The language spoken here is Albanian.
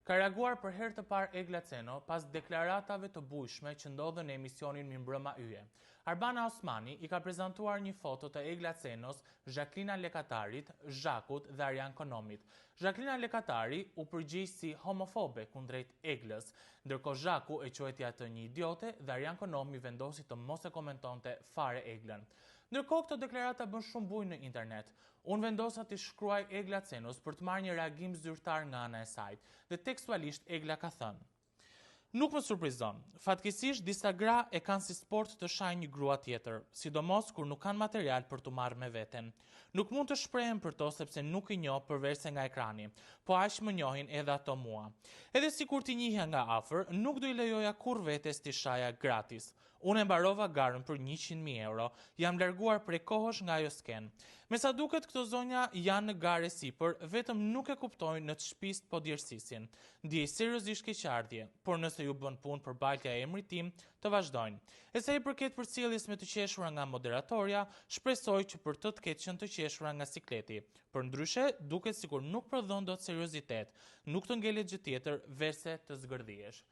Ka reaguar për herë të parë Egla Ceno pas deklaratave të bujshme që ndodhen në emisionin Mirëmbrëma Yje. Arbana Osmani i ka prezantuar një foto të Egla Cenos, Zhaklina Lekatarit, Zhakut dhe Arjan Konomit. Zhaklina Lekatari u përgjigj si homofobe kundrejt Eglës, ndërkohë Zhaku e quajti atë një idiote dhe Arjan Konomi vendosi të mos e komentonte fare Eglën. Ndërkohë këto deklarata bën shumë bujë në internet. Unë vendosa të shkruaj Egla Cenos për të marrë një reagim zyrtar nga ana e saj, dhe tekstualisht Egla ka thënë: "Nuk më surprizon. Fatkeqësisht disa gra e kanë si sport të shajnë një grua tjetër, sidomos kur nuk kanë material për t'u marrë me veten. Nuk mund të shprehen për to sepse nuk i njoh përveç se nga ekrani, po aq më njohin edhe ato mua. Edhe sikur t'i njihja nga afër, nuk do i lejoja kurrë vetes t'i shaja gratis. Unë e mbarova garën për 100.000 euro, jam larguar prej kohësh nga ajo sken. Me sa duket këto zonja janë në garë sipër, vetëm nuk e kuptojnë në ç'shtëpisë po djersisin. Ndiej seriozisht keqardhje, por nëse ju bën punë për baltja e emrit tim, të vazhdojnë. E sa i përket përcjelljes me të qeshura nga moderatorja, shpresoj që për të ketë qenë të qeshura nga sikleti. Përndryshe, duket sikur nuk prodhon dot seriozitet, nuk të ngelet gjë tjetër veçse të zgërdhiesh."